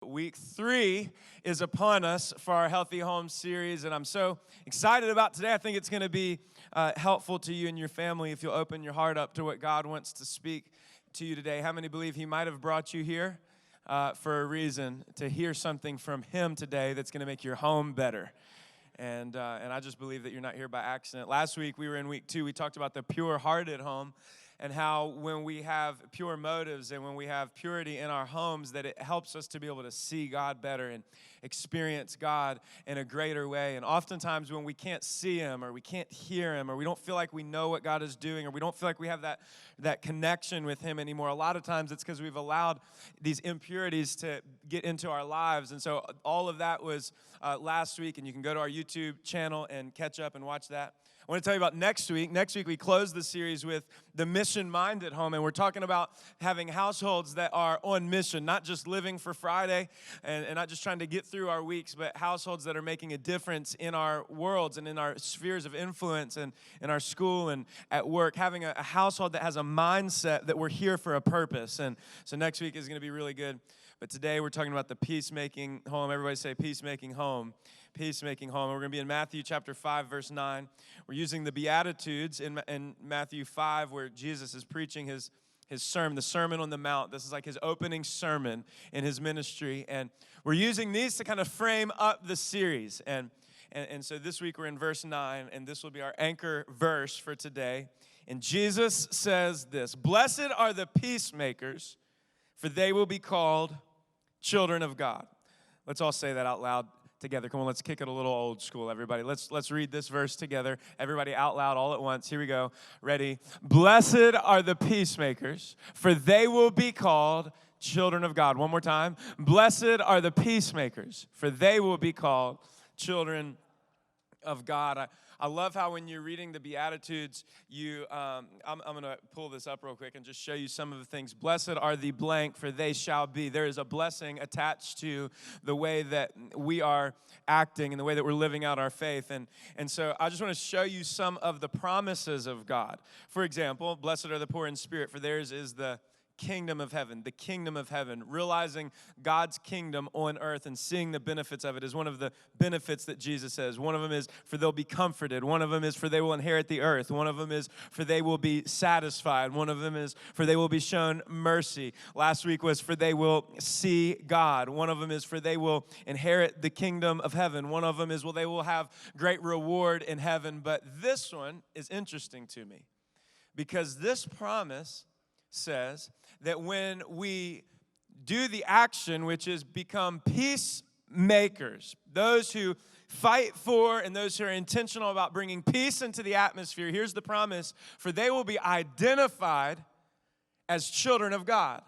Week 3 is upon us for our Healthy Home series, and I'm so excited about today. I think it's going to be helpful to you and your family if you'll open your heart up to what God wants to speak to you today. How many believe He might have brought you here for a reason, to hear something from Him today that's going to make your home better? And I just believe that you're not here by accident. Last week, we were in week 2. We talked about the pure-hearted home and how when we have pure motives and when we have purity in our homes, that it helps us to be able to see God better and experience God in a greater way. And oftentimes when we can't see Him or we can't hear Him or we don't feel like we know what God is doing or we don't feel like we have that connection with Him anymore, a lot of times it's because we've allowed these impurities to get into our lives. And so all of that was last week, and you can go to our YouTube channel and catch up and watch that. I want to tell you about next week. Next week, we close the series with the mission-minded home, and we're talking about having households that are on mission, not just living for Friday and not just trying to get through our weeks, but households that are making a difference in our worlds and in our spheres of influence and in our school and at work, having a household that has a mindset that we're here for a purpose. And so next week is going to be really good. But today, we're talking about the peacemaking home. Everybody say peacemaking home. Peacemaking home. We're going to be in Matthew chapter 5, verse 9. We're using the Beatitudes in Matthew 5, where Jesus is preaching his sermon, the Sermon on the Mount. This is like his opening sermon in his ministry. And we're using these to kind of frame up the series. And so this week we're in verse 9, and this will be our anchor verse for today. And Jesus says this: "Blessed are the peacemakers, for they will be called children of God." Let's all say that out loud together. Come on, let's kick it a little old school, everybody. Let's read this verse together. Everybody out loud all at once. Here we go. Ready? Blessed are the peacemakers, for they will be called children of God. One more time. Blessed are the peacemakers, for they will be called children of God. I love how when you're reading the Beatitudes, I'm going to pull this up real quick and just show you some of the things. Blessed are the blank, for they shall be. There is a blessing attached to the way that we are acting and the way that we're living out our faith. And so I just want to show you some of the promises of God. For example, blessed are the poor in spirit, for theirs is the kingdom of heaven, the kingdom of heaven. Realizing God's kingdom on earth and seeing the benefits of it is one of the benefits that Jesus says. One of them is for they'll be comforted. One of them is for they will inherit the earth. One of them is for they will be satisfied. One of them is for they will be shown mercy. Last week was for they will see God. One of them is for they will inherit the kingdom of heaven. One of them is, well, they will have great reward in heaven. But this one is interesting to me because this promise says that when we do the action, which is become peacemakers, those who fight for and those who are intentional about bringing peace into the atmosphere, here's the promise: for they will be identified as children of God.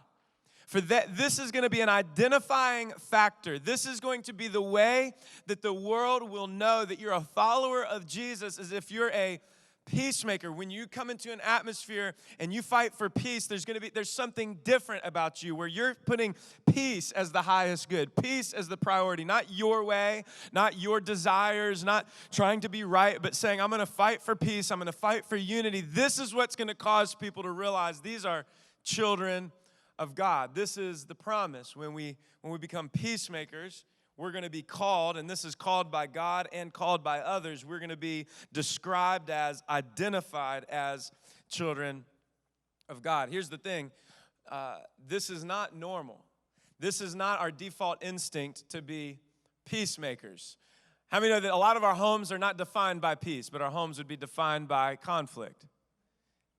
For that, this is going to be an identifying factor. This is going to be the way that the world will know that you're a follower of Jesus, as if you're a peacemaker. When you come into an atmosphere and you fight for peace, there's something different about you where you're putting peace as the highest good, peace as the priority, not your way, not your desires, not trying to be right, but saying, I'm going to fight for peace, I'm going to fight for unity. This is what's going to cause people to realize these are children of God. This is the promise. When we become peacemakers, we're going to be called, and this is called by God and called by others, we're going to be described as, identified as children of God. Here's the thing. This is not normal. This is not our default instinct to be peacemakers. How many know that a lot of our homes are not defined by peace, but our homes would be defined by conflict?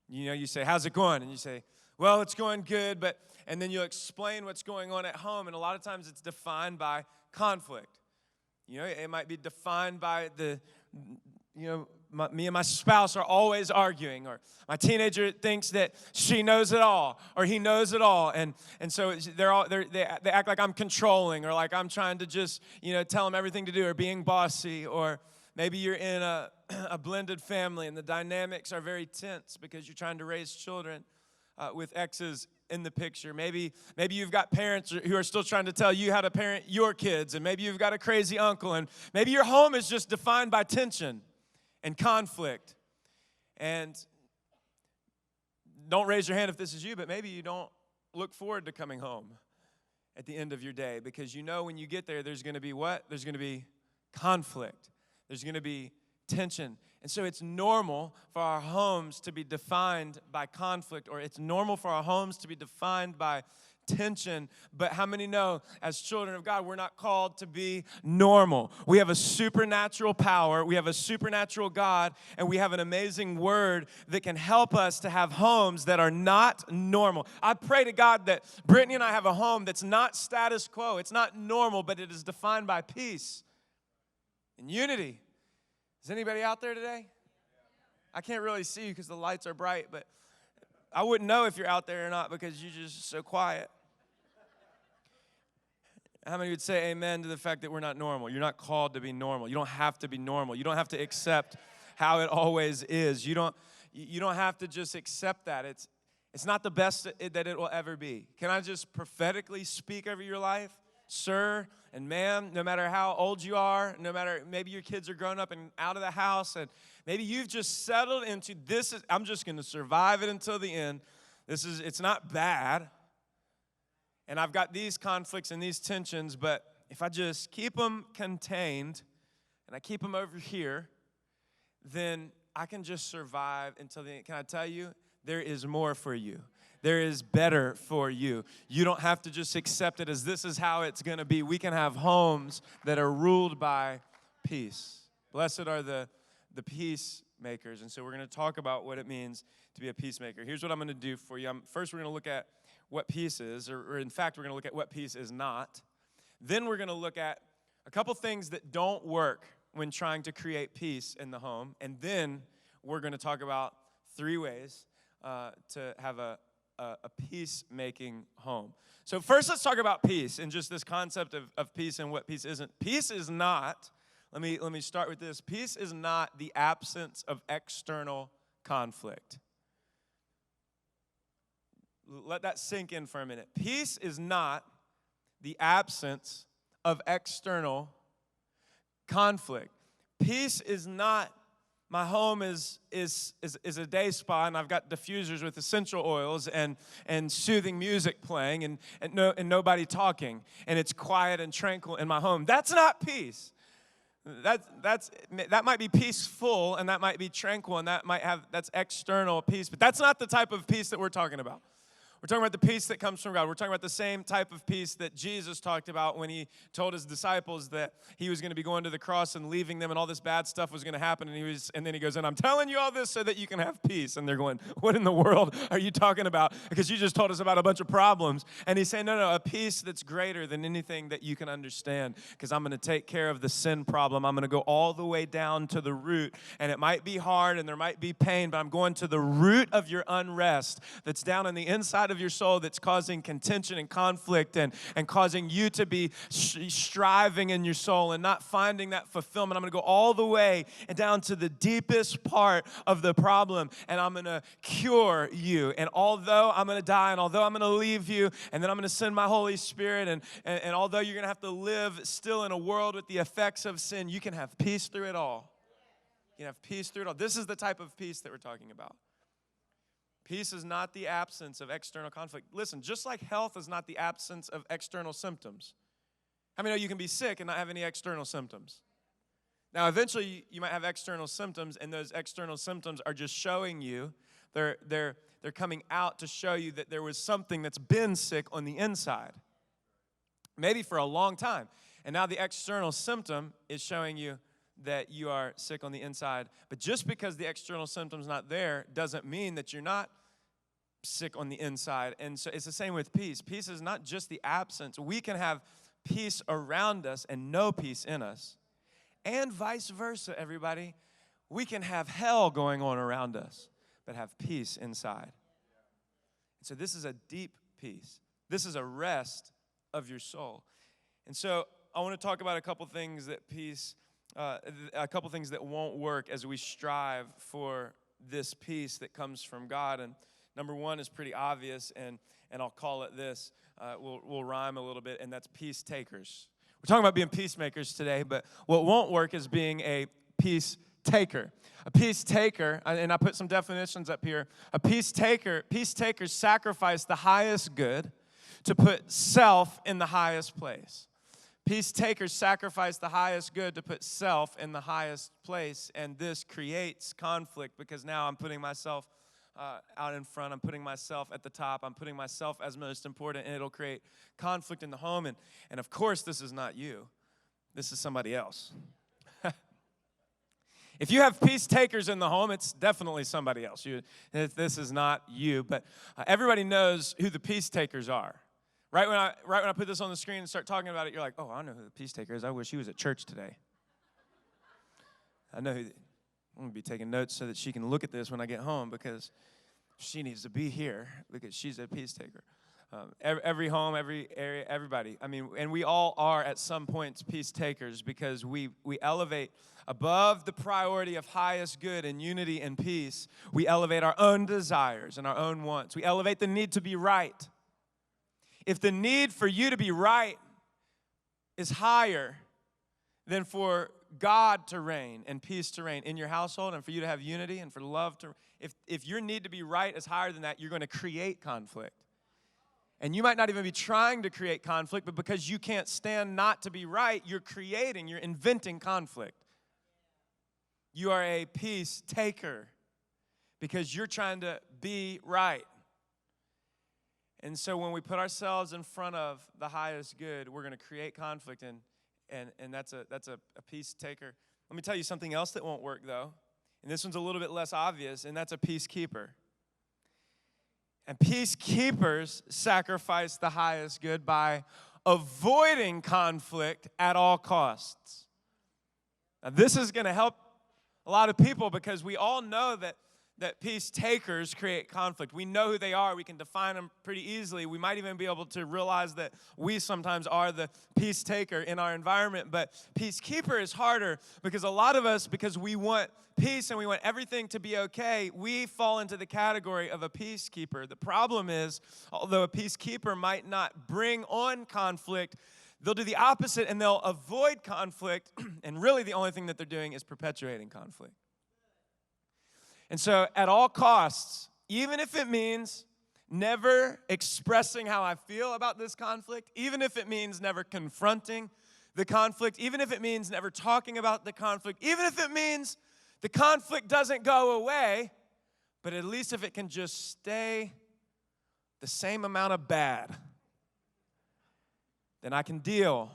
You know, you say, how's it going? And you say, well, it's going good, and then you'll explain what's going on at home, and a lot of times it's defined by conflict. You know, it might be defined by me and my spouse are always arguing, or my teenager thinks that she knows it all, or he knows it all, and so they act like I'm controlling, or like I'm trying to just, tell them everything to do, or being bossy, or maybe you're in a blended family, and the dynamics are very tense because you're trying to raise children with exes in the picture. Maybe you've got parents who are still trying to tell you how to parent your kids, and maybe you've got a crazy uncle, and maybe your home is just defined by tension and conflict. And don't raise your hand if this is you, but maybe you don't look forward to coming home. at the end of your day, because you know when you get there, there's going to be what? There's going to be conflict. There's going to be tension. And so it's normal for our homes to be defined by conflict, or it's normal for our homes to be defined by tension. But how many know, as children of God, we're not called to be normal? We have a supernatural power, we have a supernatural God, and we have an amazing word that can help us to have homes that are not normal. I pray to God that Brittany and I have a home that's not status quo. It's not normal, but it is defined by peace and unity. Is anybody out there today? I can't really see you because the lights are bright, but I wouldn't know if you're out there or not because you're just so quiet. How many would say amen to the fact that we're not normal? You're not called to be normal. You don't have to be normal. You don't have to accept how it always is. You don't have to just accept that. It's not the best that it will ever be. Can I just prophetically speak over your life? Sir and ma'am, no matter how old you are, no matter, maybe your kids are grown up and out of the house, and maybe you've just settled into I'm just going to survive it until the end. It's not bad. And I've got these conflicts and these tensions, but if I just keep them contained and I keep them over here, then I can just survive until the end. Can I tell you, there is more for you. There is better for you. You don't have to just accept it as this is how it's going to be. We can have homes that are ruled by peace. Blessed are the peacemakers. And so we're going to talk about what it means to be a peacemaker. Here's what I'm going to do for you. First, we're going to look at what peace is, or in fact, we're going to look at what peace is not. Then we're going to look at a couple things that don't work when trying to create peace in the home. And then we're going to talk about 3 ways to have a peacemaking home. So first, let's talk about peace and just this concept of peace and what peace isn't. Peace is not, let me start with this. Peace is not the absence of external conflict. Let that sink in for a minute. Peace is not the absence of external conflict. Peace is not, my home is a day spa, and I've got diffusers with essential oils and soothing music playing and nobody talking, and it's quiet and tranquil in my home. That's not peace. That might be peaceful, and that might be tranquil, and that's external peace, but that's not the type of peace that we're talking about. We're talking about the peace that comes from God. We're talking about the same type of peace that Jesus talked about when he told his disciples that he was going to be going to the cross and leaving them and all this bad stuff was going to happen. And then he goes, and I'm telling you all this so that you can have peace. And they're going, what in the world are you talking about? Because you just told us about a bunch of problems. And he's saying, no, a peace that's greater than anything that you can understand, because I'm going to take care of the sin problem. I'm going to go all the way down to the root. And it might be hard and there might be pain, but I'm going to the root of your unrest that's down in the inside of your soul, that's causing contention and conflict and causing you to be striving in your soul and not finding that fulfillment. I'm going to go all the way and down to the deepest part of the problem, and I'm going to cure you. And although I'm going to die, and although I'm going to leave you, and then I'm going to send my Holy Spirit, and although you're going to have to live still in a world with the effects of sin, you can have peace through it all. You can have peace through it all. This is the type of peace that we're talking about. Peace is not the absence of external conflict. Listen, just like health is not the absence of external symptoms. How many know you can be sick and not have any external symptoms? Now, eventually, you might have external symptoms, and those external symptoms are just showing you, they're coming out to show you that there was something that's been sick on the inside, maybe for a long time. And now the external symptom is showing you that you are sick on the inside. But just because the external symptom's not there doesn't mean that you're not sick on the inside. And so it's the same with peace. Peace is not just the absence. We can have peace around us and no peace in us. And vice versa, everybody. We can have hell going on around us, but have peace inside. And so this is a deep peace. This is a rest of your soul. And so I want to talk about a couple things that won't work as we strive for this peace that comes from God. And number one is pretty obvious, and I'll call it this. We'll rhyme a little bit, and that's peace takers. We're talking about being peacemakers today, but what won't work is being a peace taker. A peace taker, and I put some definitions up here. A peace taker sacrifice the highest good to put self in the highest place. Peace takers sacrifice the highest good to put self in the highest place, and this creates conflict because now I'm putting myself out in front. I'm putting myself at the top. I'm putting myself as most important, and it'll create conflict in the home. And of course, this is not you. This is somebody else. If you have peace takers in the home, it's definitely somebody else. This is not you, but everybody knows who the peace takers are. Right when I put this on the screen and start talking about it, you're like, oh, I know who the peace taker is. I wish he was at church today. I know who. I'm going to be taking notes so that she can look at this when I get home because she needs to be here because she's a peace taker. Every home, every area, everybody. I mean, and we all are at some points peace takers because we elevate above the priority of highest good and unity and peace. We elevate our own desires and our own wants. We elevate the need to be right. If the need for you to be right is higher than for God to reign and peace to reign in your household and for you to have unity and for love to, if your need to be right is higher than that, you're going to create conflict. And you might not even be trying to create conflict, but because you can't stand not to be right, you're inventing conflict. You are a peace taker because you're trying to be right. And so when we put ourselves in front of the highest good, we're going to create conflict, and that's a peace taker. Let me tell you something else that won't work, though. And this one's a little bit less obvious, and that's a peacekeeper. And peacekeepers sacrifice the highest good by avoiding conflict at all costs. Now, this is going to help a lot of people because we all know that peace takers create conflict. We know who they are. We can define them pretty easily. We might even be able to realize that we sometimes are the peace taker in our environment. But peacekeeper is harder because a lot of us, because we want peace and we want everything to be okay, we fall into the category of a peacekeeper. The problem is, although a peacekeeper might not bring on conflict, they'll do the opposite and they'll avoid conflict. And really the only thing that they're doing is perpetuating conflict. And so at all costs, even if it means never expressing how I feel about this conflict, even if it means never confronting the conflict, even if it means never talking about the conflict, even if it means the conflict doesn't go away, but at least if it can just stay the same amount of bad, then I can deal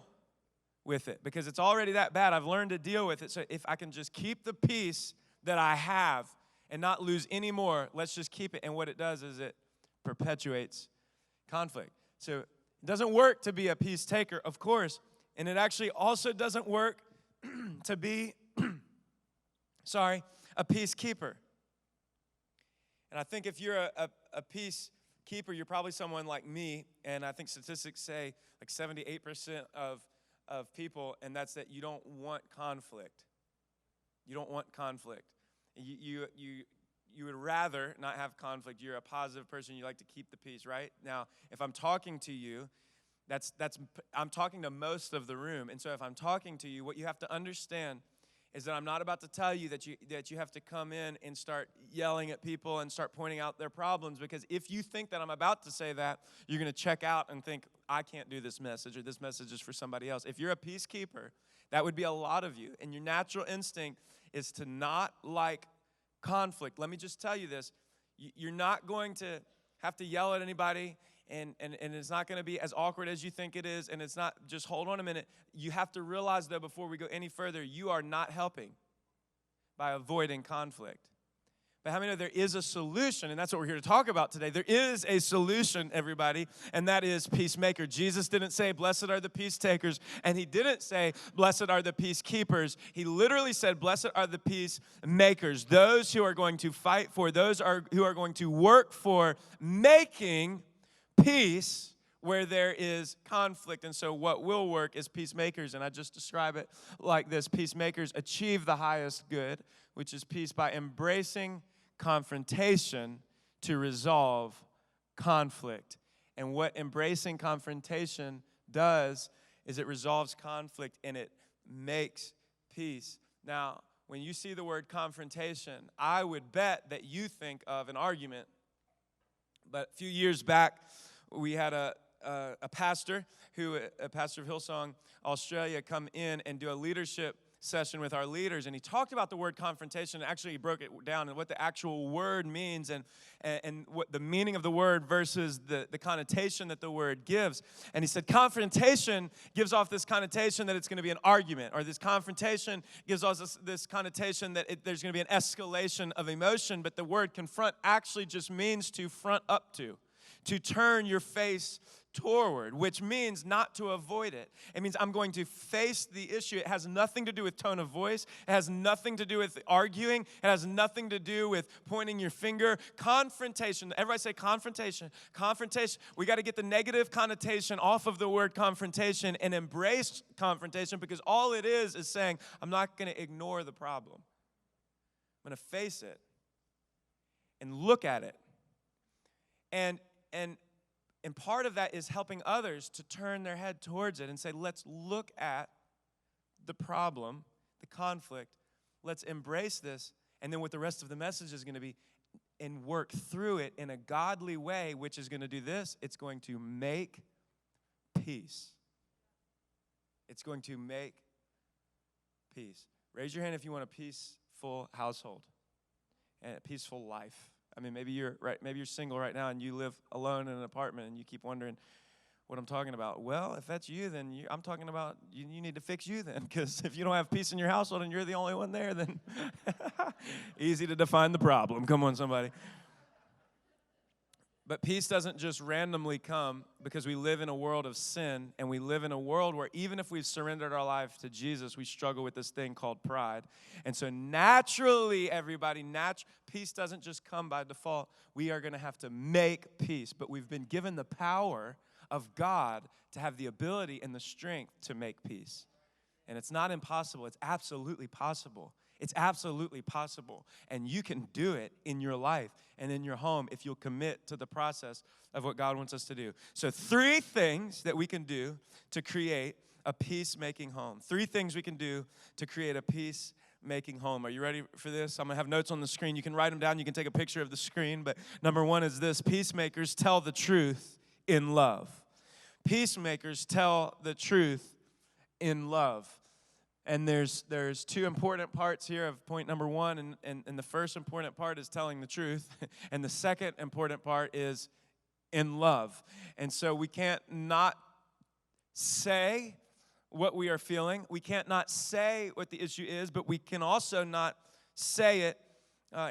with it because it's already that bad. I've learned to deal with it. So if I can just keep the peace that I have and not lose any more, let's just keep it. And what it does is it perpetuates conflict. So it doesn't work to be a peace taker, of course, and it actually also doesn't work to be, a peacekeeper. And I think if you're a peacekeeper, you're probably someone like me, and I think statistics say like 78% of people, and that's that you don't want conflict. You don't want conflict. You would rather not have conflict. You're a positive person. You like to keep the peace, right? Now, if I'm talking to you, I'm talking to most of the room. And so if I'm talking to you, what you have to understand is that I'm not about to tell you that you have to come in and start yelling at people and start pointing out their problems, because if you think that I'm about to say that, you're going to check out and think, I can't do this message, or this message is for somebody else. If you're a peacekeeper, that would be a lot of you, and your natural instinct is to not like conflict. Let me just tell you this. You're not going to have to yell at anybody, and it's not going to be as awkward as you think it is, and it's not just, hold on a minute. You have to realize, though, before we go any further, you are not helping by avoiding conflict. But how many know there is a solution, and that's what we're here to talk about today. There is a solution, everybody, and that is peacemaker. Jesus didn't say, blessed are the peace takers, and he didn't say, blessed are the peacekeepers. He literally said, blessed are the peacemakers, those who are going to fight for, who are going to work for making peace where there is conflict. And so what will work is peacemakers, and I just describe it like this. Peacemakers achieve the highest good, which is peace, by embracing confrontation to resolve conflict. And what embracing confrontation does is it resolves conflict and it makes peace. Now, when you see the word confrontation, I would bet that you think of an argument. But a few years back, we had a a pastor a pastor of Hillsong, Australia, come in and do a leadership session with our leaders, and he talked about the word confrontation. Actually, he broke it down and what the actual word means and what the meaning of the word versus the connotation that the word gives. And he said confrontation gives off this connotation that it's going to be an argument, or this confrontation gives off this connotation that there's going to be an escalation of emotion, but the word confront actually just means to front up to turn your face toward, which means not to avoid it. It means I'm going to face the issue. It has nothing to do with tone of voice. It has nothing to do with arguing. It has nothing to do with pointing your finger. Confrontation. Everybody say confrontation. Confrontation. We got to get the negative connotation off of the word confrontation and embrace confrontation, because all it is saying, I'm not going to ignore the problem. I'm going to face it and look at it. And part of that is helping others to turn their head towards it and say, let's look at the problem, the conflict. Let's embrace this. And then what the rest of the message is going to be, and work through it in a godly way, which is going to do this. It's going to make peace. It's going to make peace. Raise your hand if you want a peaceful household and a peaceful life. I mean, maybe you're single right now and you live alone in an apartment and you keep wondering what I'm talking about. Well, if that's you, then I'm talking about you need to fix you then, because if you don't have peace in your household and you're the only one there, then easy to define the problem. Come on, somebody. But peace doesn't just randomly come, because we live in a world of sin, and we live in a world where even if we've surrendered our life to Jesus, we struggle with this thing called pride. And so naturally, everybody, peace doesn't just come by default. We are going to have to make peace, but we've been given the power of God to have the ability and the strength to make peace. And it's not impossible. It's absolutely possible. It's absolutely possible. And you can do it in your life and in your home if you'll commit to the process of what God wants us to do. So 3 things that we can do to create a peacemaking home. 3 things we can do to create a peacemaking home. Are you ready for this? I'm going to have notes on the screen. You can write them down. You can take a picture of the screen. But number 1 is this: peacemakers tell the truth in love. Peacemakers tell the truth in love. And there's 2 important parts here of point number 1, and the first important part is telling the truth, and the second important part is in love. And so we can't not say what we are feeling. We can't not say what the issue is, but we can also not say it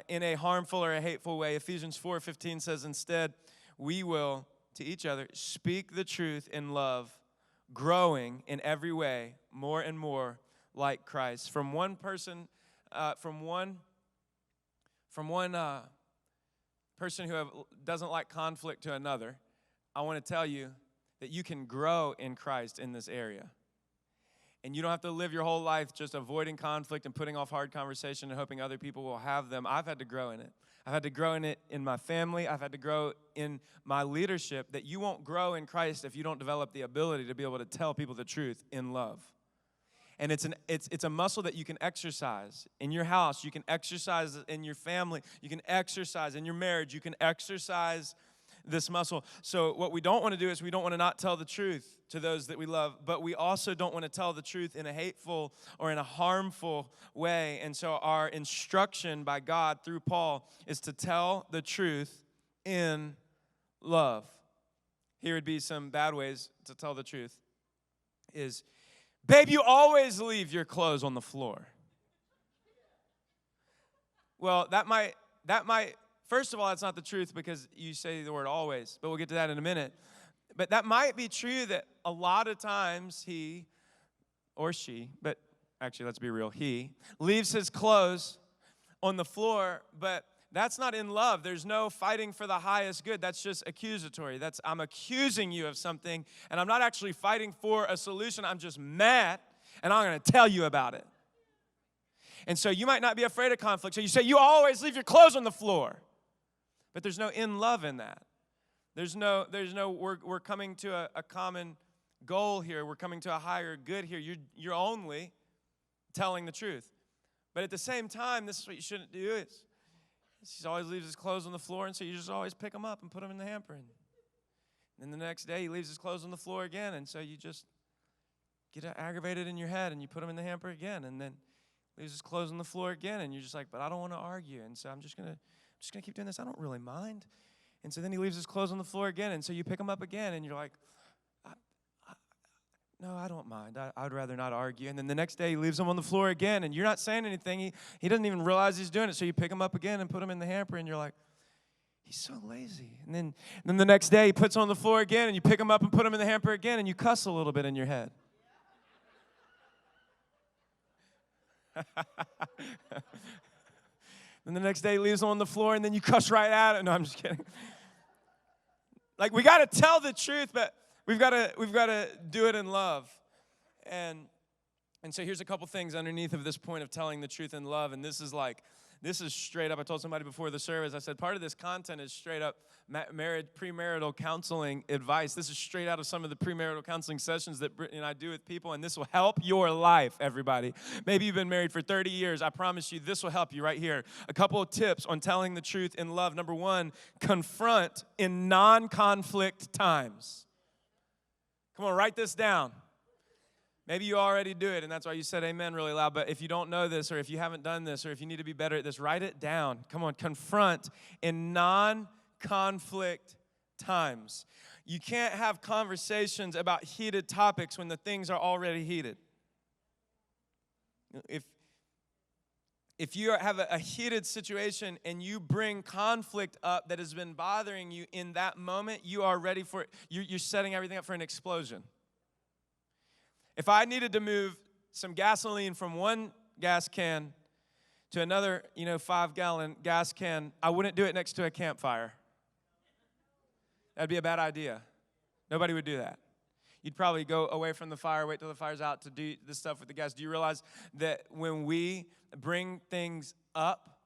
in a harmful or a hateful way. Ephesians 4:15 says, instead, we will, to each other, speak the truth in love, growing in every way more and more like Christ. From one person, from one person who doesn't like conflict to another, I want to tell you that you can grow in Christ in this area. And you don't have to live your whole life just avoiding conflict and putting off hard conversation and hoping other people will have them. I've had to grow in it. I've had to grow in it in my family. I've had to grow in my leadership. That you won't grow in Christ if you don't develop the ability to be able to tell people the truth in love. And it's a muscle that you can exercise in your house. You can exercise in your family. You can exercise in your marriage. You can exercise this muscle. So what we don't want to do is we don't want to not tell the truth to those that we love, but we also don't want to tell the truth in a hateful or in a harmful way. And so our instruction by God through Paul is to tell the truth in love. Here would be some bad ways to tell the truth is, babe, you always leave your clothes on the floor. Well, that might, first of all, that's not the truth because you say the word always, but we'll get to that in a minute. But that might be true that a lot of times he or she, but actually let's be real, he leaves his clothes on the floor, but that's not in love. There's no fighting for the highest good. That's just accusatory. I'm accusing you of something, and I'm not actually fighting for a solution. I'm just mad, and I'm going to tell you about it. And so you might not be afraid of conflict. So you say, you always leave your clothes on the floor. But there's no in love in that. We're coming to a common goal here. We're coming to a higher good here. You're only telling the truth. But at the same time, this is what you shouldn't do is, he always leaves his clothes on the floor, and so you just always pick them up and put them in the hamper. And Then the next day, he leaves his clothes on the floor again, and so you just get aggravated in your head, and you put them in the hamper again, and then leaves his clothes on the floor again, and you're just like, but I don't want to argue, and so I'm just gonna keep doing this. I don't really mind. And so then he leaves his clothes on the floor again, and so you pick them up again, and you're like, no, I don't mind. I'd rather not argue. And then the next day, he leaves them on the floor again, and you're not saying anything. He doesn't even realize he's doing it, so you pick them up again and put them in the hamper, and you're like, he's so lazy. And then the next day, he puts them on the floor again, and you pick them up and put them in the hamper again, and you cuss a little bit in your head. Then the next day, he leaves them on the floor, and then you cuss right at it. No, I'm just kidding. Like, we got to tell the truth, but we've got to do it in love. And so here's a couple things underneath of this point of telling the truth in love. And this is straight up. I told somebody before the service, I said, part of this content is straight up premarital counseling advice. This is straight out of some of the premarital counseling sessions that Brittany and I do with people, and this will help your life, everybody. Maybe you've been married for 30 years. I promise you, this will help you right here. A couple of tips on telling the truth in love. Number one, confront in non-conflict times. Come on, write this down. Maybe you already do it, and that's why you said amen really loud. But if you don't know this, or if you haven't done this, or if you need to be better at this, write it down. Come on, confront in non-conflict times. You can't have conversations about heated topics when the things are already heated. If you have a heated situation and you bring conflict up that has been bothering you in that moment, you are ready for it. You're setting everything up for an explosion. If I needed to move some gasoline from one gas can to another, 5-gallon gas can, I wouldn't do it next to a campfire. That'd be a bad idea. Nobody would do that. You'd probably go away from the fire, wait till the fire's out to do this stuff with the gas. Do you realize that when we bring things up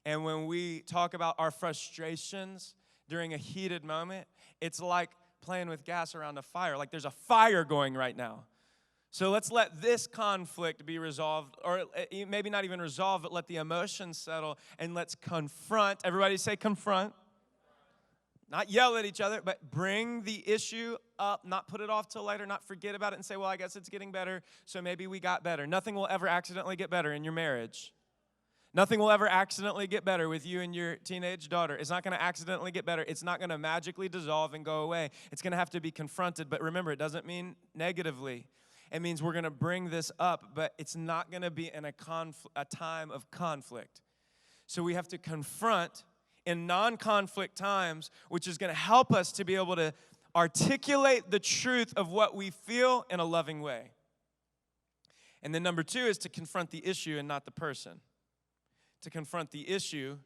and when we talk about our frustrations during a heated moment, it's like playing with gas around a fire. Like there's a fire going right now. So let's let this conflict be resolved, or maybe not even resolved, but let the emotions settle, and let's confront. Everybody say confront. Not yell at each other, but bring the issue up, not put it off till later, not forget about it and say, well, I guess it's getting better, so maybe we got better. Nothing will ever accidentally get better in your marriage. Nothing will ever accidentally get better with you and your teenage daughter. It's not going to accidentally get better. It's not going to magically dissolve and go away. It's going to have to be confronted, but remember, it doesn't mean negatively. It means we're going to bring this up, but it's not going to be in a time of conflict. So we have to confront in non-conflict times, which is going to help us to be able to articulate the truth of what we feel in a loving way. And then number two is to confront the issue and not the person. To confront the issue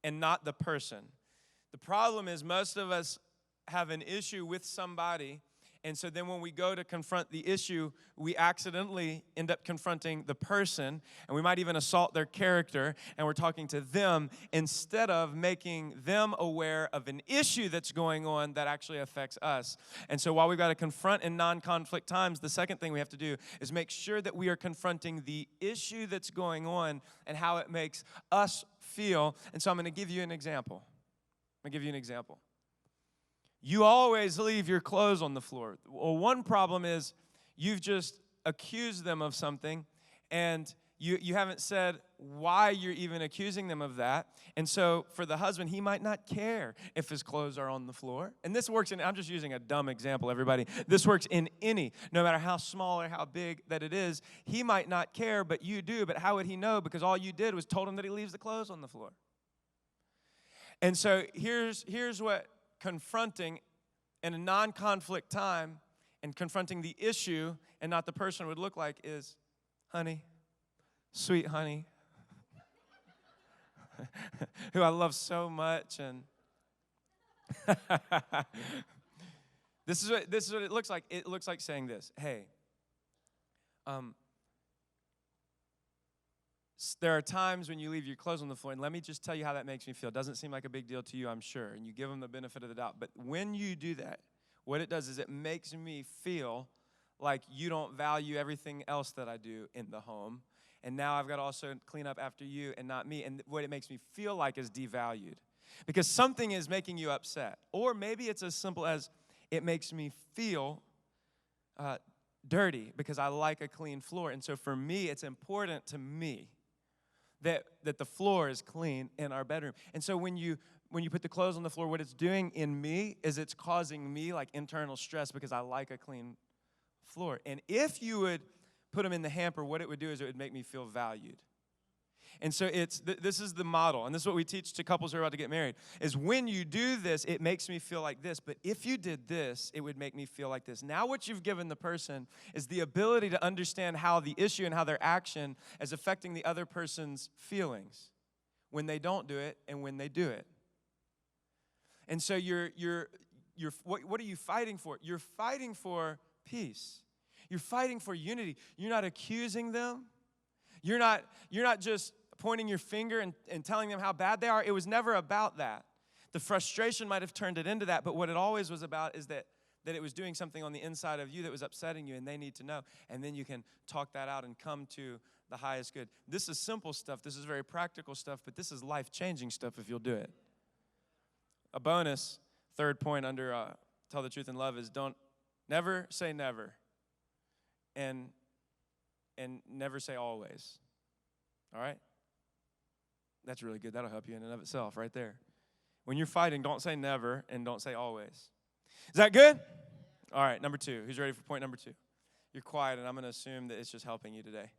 and not the person. The problem is most of us have an issue with somebody, and so then when we go to confront the issue, we accidentally end up confronting the person, and we might even assault their character, and we're talking to them instead of making them aware of an issue that's going on that actually affects us. And so while we've got to confront in non-conflict times, the second thing we have to do is make sure that we are confronting the issue that's going on and how it makes us feel. And so I'm going to give you an example. You always leave your clothes on the floor. Well, one problem is you've just accused them of something, and you haven't said why you're even accusing them of that. And so for the husband, he might not care if his clothes are on the floor. And this works I'm just using a dumb example, everybody. This works in no matter how small or how big that it is. He might not care, but you do. But how would he know? Because all you did was told him that he leaves the clothes on the floor. And so here's what confronting in a non-conflict time and confronting the issue and not the person would look like is, honey, sweet honey, who I love so much, and this is what it looks like. It looks like saying this: hey, there are times when you leave your clothes on the floor, and let me just tell you how that makes me feel. It doesn't seem like a big deal to you, I'm sure, and you give them the benefit of the doubt. But when you do that, what it does is it makes me feel like you don't value everything else that I do in the home, and now I've got to also clean up after you and not me. And what it makes me feel like is devalued, because something is making you upset. Or maybe it's as simple as It makes me feel dirty because I like a clean floor. And so for me, it's important to me that the floor is clean in our bedroom. And so when you put the clothes on the floor, what it's doing in me is it's causing me like internal stress because I like a clean floor. And if you would put them in the hamper, what it would do is it would make me feel valued. And so this is the model, and this is what we teach to couples who are about to get married, is when you do this, it makes me feel like this, but if you did this, it would make me feel like this. Now what you've given the person is the ability to understand how the issue and how their action is affecting the other person's feelings when they don't do it and when they do it. And so what are you fighting for? You're fighting for peace. You're fighting for unity. You're not accusing them. You're not just pointing your finger and telling them how bad they are. It was never about that. The frustration might have turned it into that, but what it always was about is that it was doing something on the inside of you that was upsetting you, and they need to know. And then you can talk that out and come to the highest good. This is simple stuff. This is very practical stuff, but this is life-changing stuff if you'll do it. A bonus, third point under tell the truth in love is never say never, and never say always. All right? That's really good. That'll help you in and of itself right there. When you're fighting, don't say never and don't say always. Is that good? All right, number 2. Who's ready for point number 2? You're quiet, and I'm going to assume that it's just helping you today.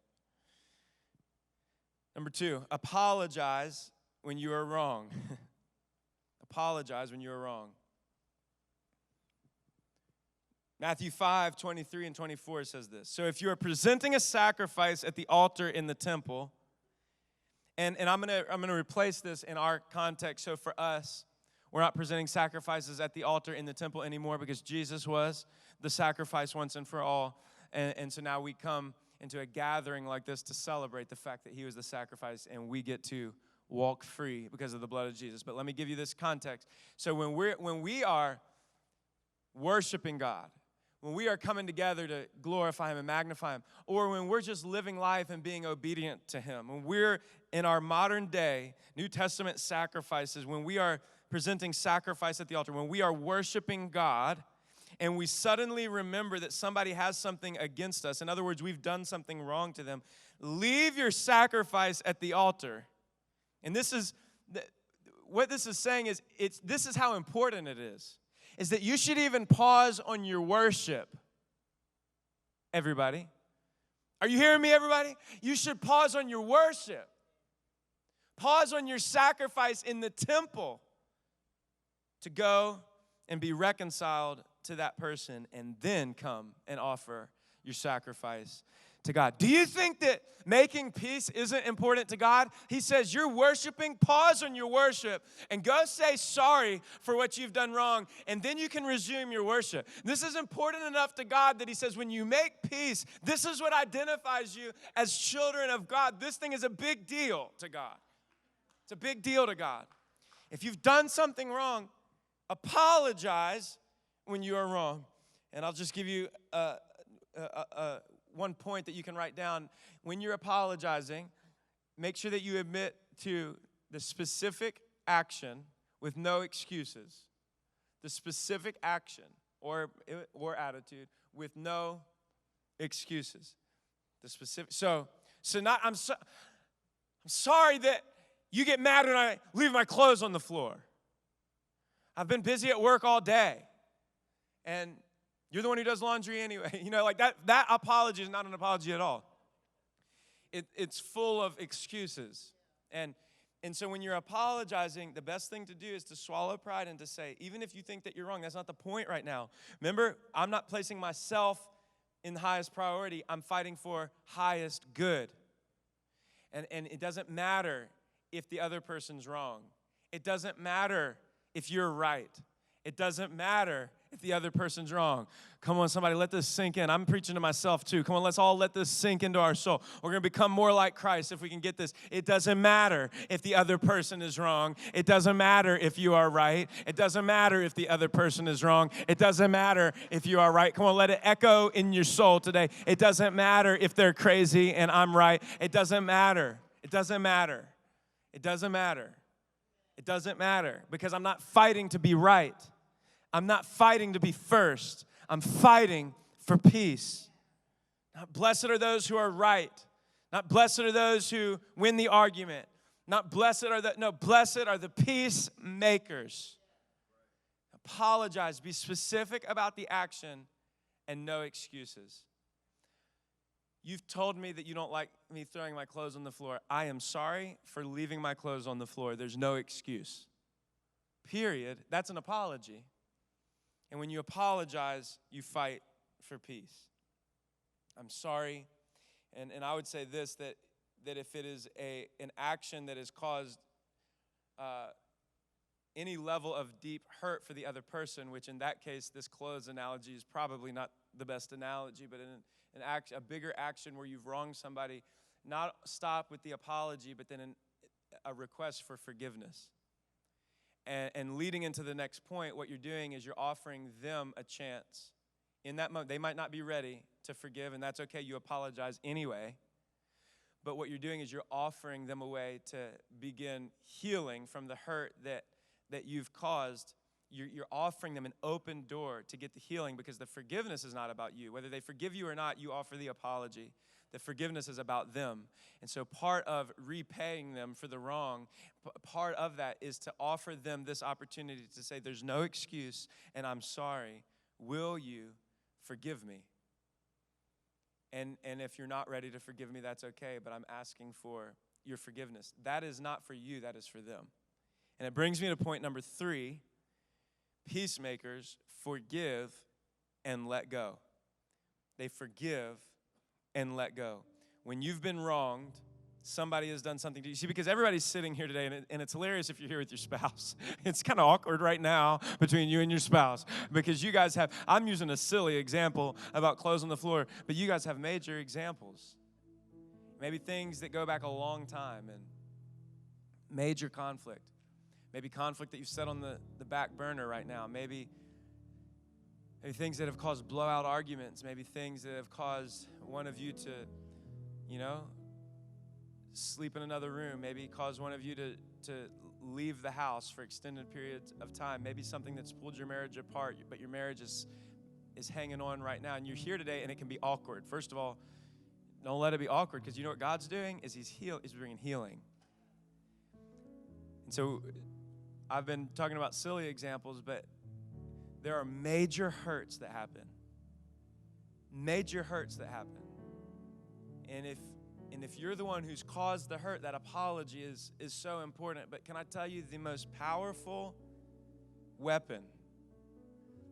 Number 2, apologize when you are wrong. Apologize when you are wrong. Matthew 5:23 and 24 says this. So if you are presenting a sacrifice at the altar in the temple, and I'm gonna replace this in our context. So for us, we're not presenting sacrifices at the altar in the temple anymore because Jesus was the sacrifice once and for all. And so now we come into a gathering like this to celebrate the fact that he was the sacrifice, and we get to walk free because of the blood of Jesus. But let me give you this context. So when we are worshiping God, when we are coming together to glorify him and magnify him, or when we're just living life and being obedient to him, when we're in our modern day New Testament sacrifices, when we are presenting sacrifice at the altar, when we are worshiping God, and we suddenly remember that somebody has something against us, in other words, we've done something wrong to them, leave your sacrifice at the altar. And this is, what this is saying is, this is how important it is that you should even pause on your worship. Everybody. Are you hearing me, everybody? You should pause on your worship. Pause on your sacrifice in the temple to go and be reconciled to that person and then come and offer your sacrifice to God. Do you think that making peace isn't important to God? He says you're worshiping, pause on your worship, and go say sorry for what you've done wrong, and then you can resume your worship. This is important enough to God that he says when you make peace, this is what identifies you as children of God. This thing is a big deal to God. It's a big deal to God. If you've done something wrong, apologize when you are wrong. And I'll just give you one point that you can write down. When you're apologizing, make sure that you admit to the specific action with no excuses. The specific action or attitude with no excuses. The specific. So not I'm sorry that you get mad when I leave my clothes on the floor. I've been busy at work all day, and you're the one who does laundry anyway. You know, like that apology is not an apology at all. It's full of excuses. And so when you're apologizing, the best thing to do is to swallow pride and to say, even if you think that you're wrong, that's not the point right now. Remember, I'm not placing myself in the highest priority. I'm fighting for highest good. And it doesn't matter if the other person's wrong. It doesn't matter if you're right. It doesn't matter if the other person's wrong. Come on, somebody, let this sink in. I'm preaching to myself too. Come on, let's all let this sink into our soul. We're going to become more like Christ if we can get this. It doesn't matter if the other person is wrong. It doesn't matter if you are right. It doesn't matter if the other person is wrong. It doesn't matter if you are right. Come on, let it echo in your soul today. It doesn't matter if they're crazy and I'm right. It doesn't matter. It doesn't matter. It doesn't matter. It doesn't matter because I'm not fighting to be right. I'm not fighting to be first. I'm fighting for peace. Not blessed are those who are right. Not blessed are those who win the argument. Not blessed are blessed are the peacemakers. Apologize. Be specific about the action and no excuses. You've told me that you don't like me throwing my clothes on the floor. I am sorry for leaving my clothes on the floor. There's no excuse. Period. That's an apology. And when you apologize, you fight for peace. I'm sorry. And I would say this, that if it is an action that has caused any level of deep hurt for the other person, which in that case, this clothes analogy is probably not the best analogy, but in a bigger action where you've wronged somebody, not stop with the apology, but then a request for forgiveness. And leading into the next point, what you're doing is you're offering them a chance. In that moment, they might not be ready to forgive, and that's okay. You apologize anyway. But what you're doing is you're offering them a way to begin healing from the hurt that you've caused. You're offering them an open door to get the healing, because the forgiveness is not about you. Whether they forgive you or not, you offer the apology. The forgiveness is about them. And so part of repaying them for the wrong, part of that is to offer them this opportunity to say, there's no excuse, and I'm sorry. Will you forgive me? And if you're not ready to forgive me, that's okay, but I'm asking for your forgiveness. That is not for you, that is for them. And it brings me to point number 3. Peacemakers forgive and let go. They forgive and let go. When you've been wronged, somebody has done something to you. See, because everybody's sitting here today, and it's hilarious if you're here with your spouse. It's kind of awkward right now between you and your spouse, because you guys have, I'm using a silly example about clothes on the floor, but you guys have major examples. Maybe things that go back a long time, and major conflict. Maybe conflict that you've set on the back burner right now. Maybe things that have caused blowout arguments. Maybe things that have caused one of you to, sleep in another room. Maybe cause one of you to leave the house for extended periods of time. Maybe something that's pulled your marriage apart, but your marriage is hanging on right now. And you're here today, and it can be awkward. First of all, don't let it be awkward, because you know what God's doing is He's bringing healing. And so I've been talking about silly examples, but there are major hurts that happen. Major hurts that happen. And if you're the one who's caused the hurt, that apology is so important. But can I tell you, the most powerful weapon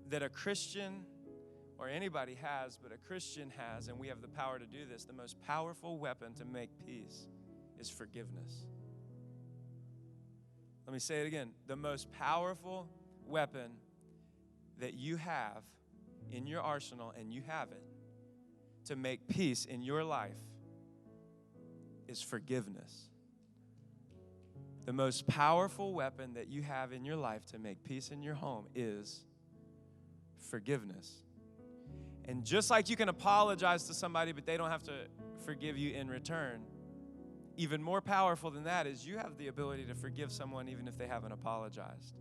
that a Christian or anybody has, but a Christian has, and we have the power to do this, the most powerful weapon to make peace is forgiveness. Let me say it again. The most powerful weapon that you have in your arsenal, and you have it, to make peace in your life is forgiveness. The most powerful weapon that you have in your life to make peace in your home is forgiveness. And just like you can apologize to somebody, but they don't have to forgive you in return, even more powerful than that is you have the ability to forgive someone even if they haven't apologized.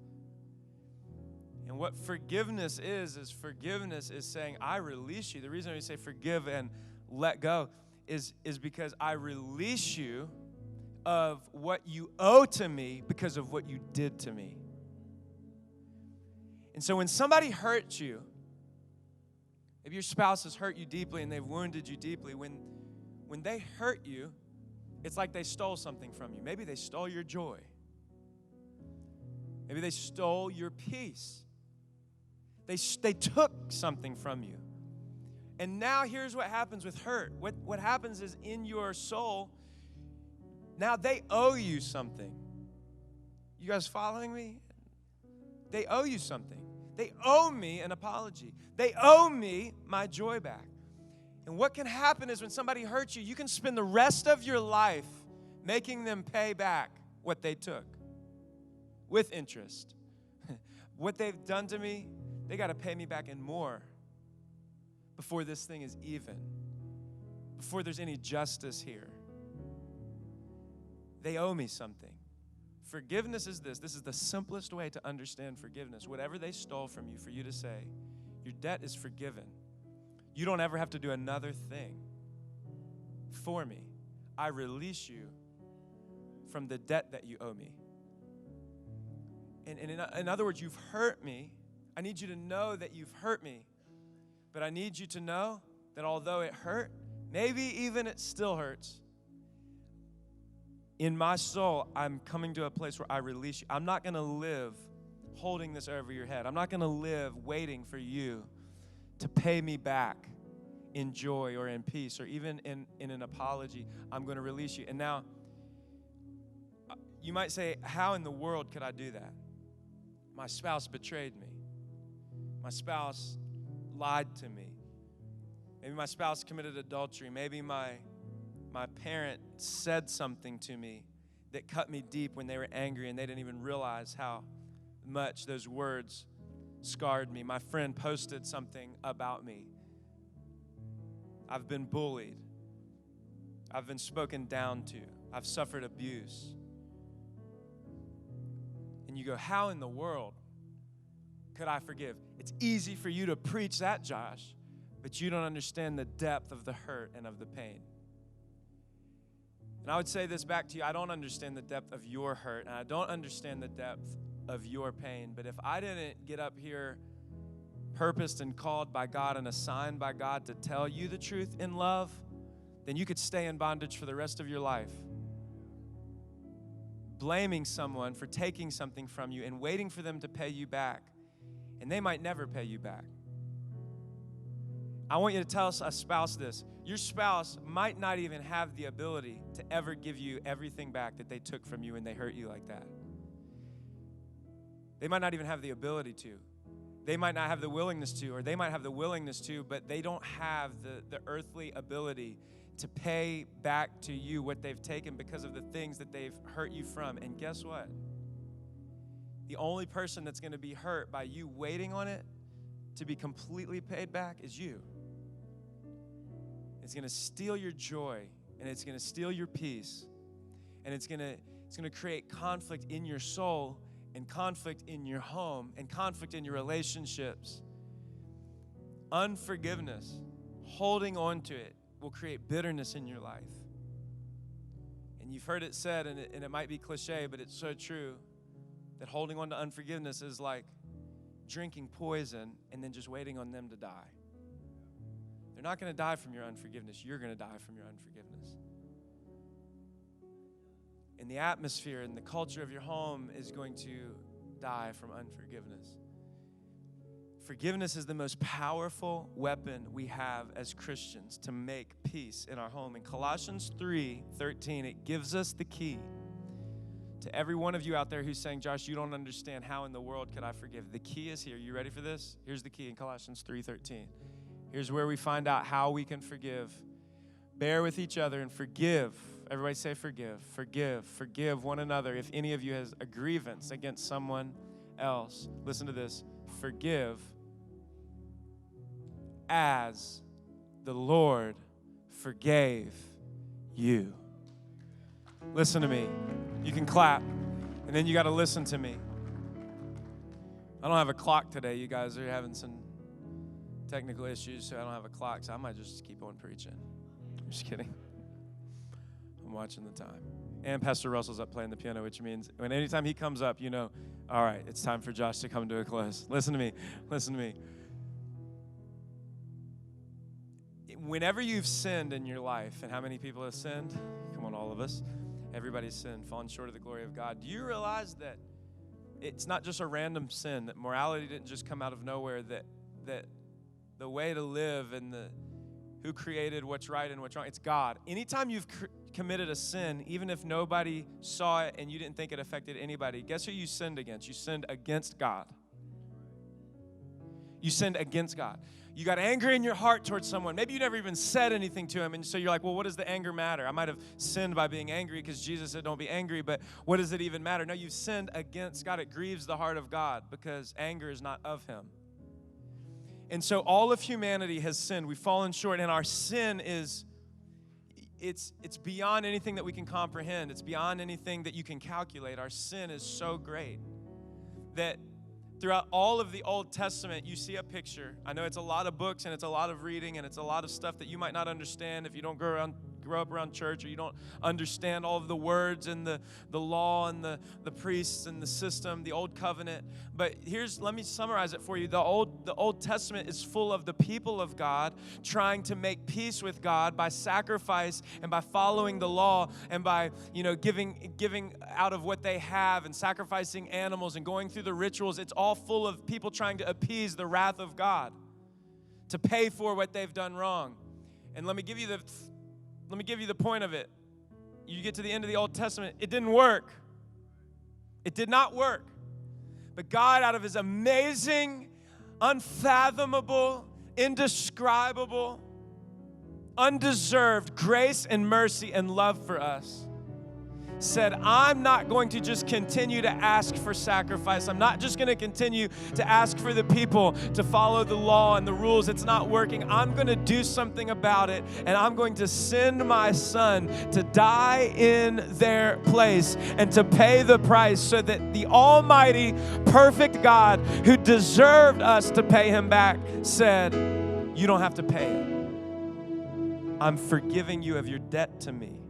And what forgiveness is forgiveness is saying, I release you. The reason we say forgive and let go is because I release you of what you owe to me because of what you did to me. And so when somebody hurts you, if your spouse has hurt you deeply and they've wounded you deeply, when they hurt you, it's like they stole something from you. Maybe they stole your joy. Maybe they stole your peace. They took something from you. And now here's what happens with hurt. What happens is in your soul, now they owe you something. You guys following me? They owe you something. They owe me an apology. They owe me my joy back. And what can happen is when somebody hurts you, you can spend the rest of your life making them pay back what they took with interest. What they've done to me, they got to pay me back and more before this thing is even, before there's any justice here. They owe me something. Forgiveness is this. This is the simplest way to understand forgiveness. Whatever they stole from you, for you to say, your debt is forgiven. You don't ever have to do another thing for me. I release you from the debt that you owe me. And in other words, you've hurt me. I need you to know that you've hurt me. But I need you to know that although it hurt, maybe even it still hurts, in my soul, I'm coming to a place where I release you. I'm not going to live holding this over your head. I'm not going to live waiting for you to pay me back in joy or in peace or even in an apology. I'm going to release you. And now, you might say, how in the world could I do that? My spouse betrayed me. My spouse lied to me. Maybe my spouse committed adultery. Maybe my parent said something to me that cut me deep when they were angry and they didn't even realize how much those words scarred me. My friend posted something about me. I've been bullied. I've been spoken down to. I've suffered abuse. And you go, how in the world could I forgive? It's easy for you to preach that, Josh, but you don't understand the depth of the hurt and of the pain. And I would say this back to you. I don't understand the depth of your hurt, and I don't understand the depth of your pain. But if I didn't get up here purposed and called by God and assigned by God to tell you the truth in love, then you could stay in bondage for the rest of your life. Blaming someone for taking something from you and waiting for them to pay you back. And they might never pay you back. I want you to tell a spouse this. Your spouse might not even have the ability to ever give you everything back that they took from you when they hurt you like that. They might not even have the ability to. They might not have the willingness to, or they might have the willingness to, but they don't have the earthly ability to pay back to you what they've taken because of the things that they've hurt you from. And guess what? The only person that's going to be hurt by you waiting on it to be completely paid back is you. It's going to steal your joy, and it's going to steal your peace, and it's going to create conflict in your soul and conflict in your home and conflict in your relationships. Unforgiveness, holding on to it, will create bitterness in your life. And you've heard it said, and it might be cliche, but it's so true, that holding on to unforgiveness is like drinking poison and then just waiting on them to die. They're not going to die from your unforgiveness. You're going to die from your unforgiveness. And the atmosphere and the culture of your home is going to die from unforgiveness. Forgiveness is the most powerful weapon we have as Christians to make peace in our home. In Colossians 3:13, it gives us the key. To every one of you out there who's saying, Josh, you don't understand, how in the world could I forgive? The key is here. You ready for this? Here's the key in Colossians 3:13. Here's where we find out how we can forgive. Bear with each other and forgive. Everybody say forgive. Forgive. Forgive one another if any of you has a grievance against someone else. Listen to this. Forgive as the Lord forgave you. Listen to me. You can clap, and then you got to listen to me. I don't have a clock today. You guys are having some technical issues, so I don't have a clock, so I might just keep on preaching. I'm just kidding. I'm watching the time. And Pastor Russell's up playing the piano, which means when anytime he comes up, you know, all right, it's time for Josh to come to a close. Listen to me. Listen to me. Whenever you've sinned in your life, and how many people have sinned? Come on, all of us. Everybody's sinned, fallen short of the glory of God. Do you realize that it's not just a random sin, that morality didn't just come out of nowhere, that the way to live and who created what's right and what's wrong, it's God. Anytime you've committed a sin, even if nobody saw it and you didn't think it affected anybody, guess who you sinned against? You sinned against God. You sinned against God. You got anger in your heart towards someone. Maybe you never even said anything to him, and so you're like, well, what does the anger matter? I might have sinned by being angry because Jesus said don't be angry, but what does it even matter? No, you've sinned against God. It grieves the heart of God because anger is not of him. And so all of humanity has sinned. We've fallen short, and our sin is, it's beyond anything that we can comprehend. It's beyond anything that you can calculate. Our sin is so great that throughout all of the Old Testament, you see a picture. I know it's a lot of books and it's a lot of reading and it's a lot of stuff that you might not understand if you don't grow up around church, or you don't understand all of the words and the law and the priests and the system, the old covenant. But let me summarize it for you. The Old Testament is full of the people of God trying to make peace with God by sacrifice and by following the law and by, giving out of what they have and sacrificing animals and going through the rituals. It's all full of people trying to appease the wrath of God, to pay for what they've done wrong. And let me give you the point of it. You get to the end of the Old Testament, it didn't work. It did not work. But God, out of his amazing, unfathomable, indescribable, undeserved grace and mercy and love for us, said, I'm not going to just continue to ask for sacrifice. I'm not just going to continue to ask for the people to follow the law and the rules. It's not working. I'm going to do something about it, and I'm going to send my son to die in their place and to pay the price so that the almighty, perfect God who deserved us to pay him back said, you don't have to pay it. I'm forgiving you of your debt to me.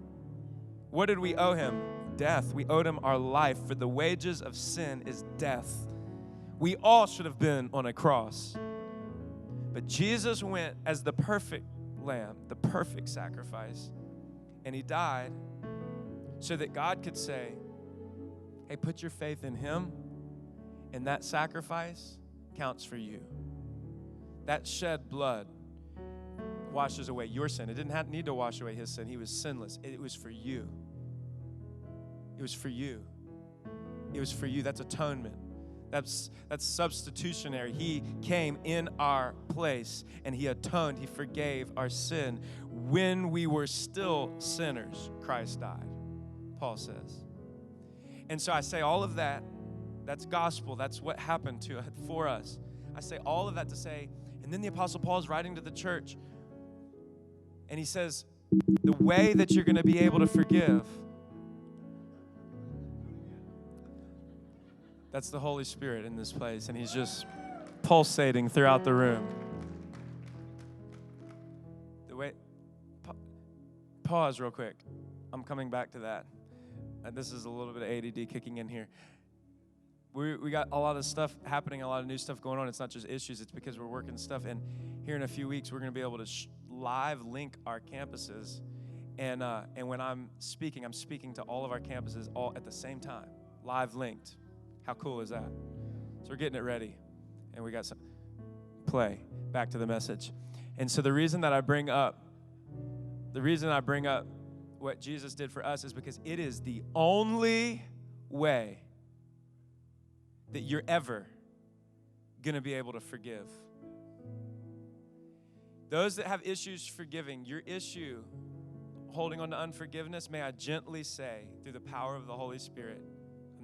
What did we owe him? Death. We owed him our life, for the wages of sin is death. We all should have been on a cross. But Jesus went as the perfect lamb, the perfect sacrifice, and he died so that God could say, hey, put your faith in him, and that sacrifice counts for you. That shed blood washes away your sin. It didn't need to wash away his sin. He was sinless. It was for you. It was for you. It was for you. That's atonement. That's substitutionary. He came in our place and he atoned. He forgave our sin. When we were still sinners, Christ died, Paul says. And so I say all of that, that's gospel. That's what happened for us. I say all of that to say, and then the Apostle Paul is writing to the church, and he says, the way that you're going to be able to forgive, that's the Holy Spirit in this place, and he's just pulsating throughout the room. Pause real quick. I'm coming back to that. And this is a little bit of ADD kicking in here. We got a lot of stuff happening, a lot of new stuff going on. It's not just issues, it's because we're working stuff. And here in a few weeks, we're going to be able to live link our campuses. And when I'm speaking to all of our campuses all at the same time, live linked. How cool is that? So we're getting it ready. And we got some play. Back to the message. And so the reason I bring up what Jesus did for us is because it is the only way that you're ever going to be able to forgive. Those that have issues forgiving, your issue holding on to unforgiveness, may I gently say, through the power of the Holy Spirit,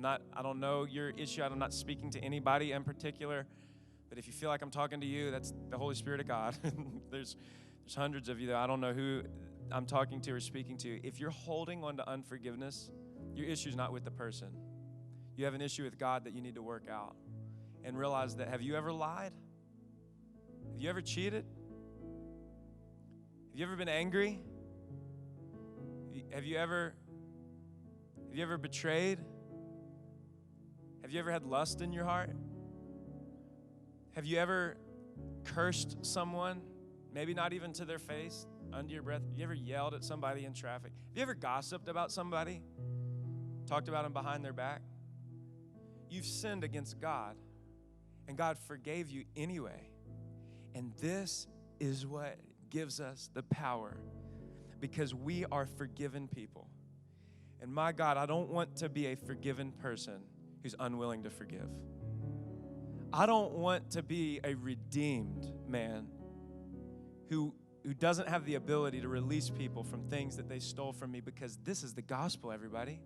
I don't know your issue. I'm not speaking to anybody in particular, but if you feel like I'm talking to you, that's the Holy Spirit of God. There's hundreds of you that I don't know who I'm talking to or speaking to. If you're holding on to unforgiveness, your issue's not with the person. You have an issue with God that you need to work out. And realize that, have you ever lied? Have you ever cheated? Have you ever been angry? Have you ever betrayed? Have you ever had lust in your heart? Have you ever cursed someone, maybe not even to their face, under your breath? Have you ever yelled at somebody in traffic? Have you ever gossiped about somebody? Talked about them behind their back? You've sinned against God, and God forgave you anyway. And this is what gives us the power, because we are forgiven people. And my God, I don't want to be a forgiven person who's unwilling to forgive. I don't want to be a redeemed man who who doesn't have the ability to release people from things that they stole from me, because this is the gospel, everybody.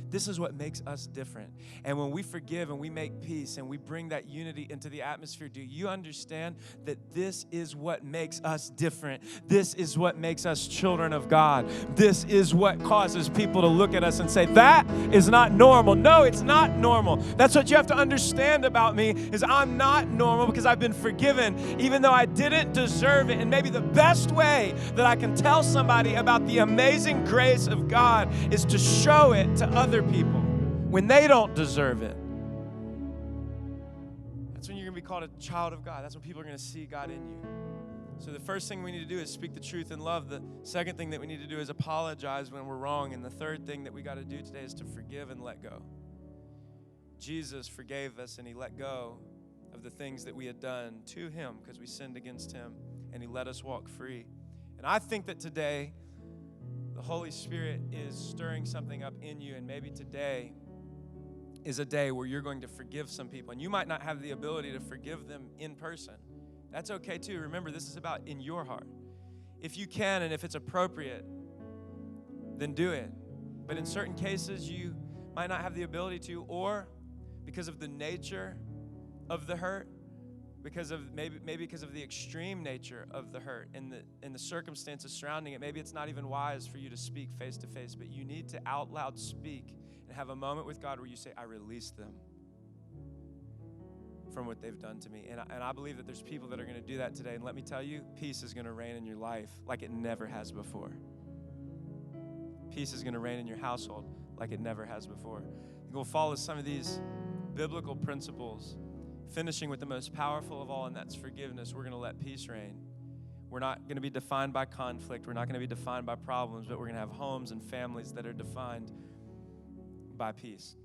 This is what makes us different. And when we forgive and we make peace and we bring that unity into the atmosphere, do you understand that this is what makes us different? This is what makes us children of God. This is what causes people to look at us and say, that is not normal. No, it's not normal. That's what you have to understand about me, is I'm not normal because I've been forgiven, even though I didn't deserve it. And maybe the best way that I can tell somebody about the amazing grace of God is to show it to other people when they don't deserve it. That's when you're going to be called a child of God. That's when people are going to see God in you. So the first thing we need to do is speak the truth in love. The second thing that we need to do is apologize when we're wrong. And the third thing that we got to do today is to forgive and let go. Jesus forgave us, and he let go of the things that we had done to him because we sinned against him, and he let us walk free. And I think that today the Holy Spirit is stirring something up in you, and maybe today is a day where you're going to forgive some people, and you might not have the ability to forgive them in person. That's okay too. Remember, this is about in your heart. If you can and if it's appropriate, then do it. But in certain cases, you might not have the ability to, or because of the nature of the hurt, because of maybe because of the extreme nature of the hurt and the circumstances surrounding it, maybe it's not even wise for you to speak face to face, but you need to out loud speak and have a moment with God where you say, I release them from what they've done to me. And I believe that there's people that are going to do that today. And let me tell you, peace is going to reign in your life like it never has before. Peace is going to reign in your household like it never has before. We'll follow some of these biblical principles, finishing with the most powerful of all, and that's forgiveness. We're going to let peace reign. We're not going to be defined by conflict. We're not going to be defined by problems, but we're going to have homes and families that are defined by peace.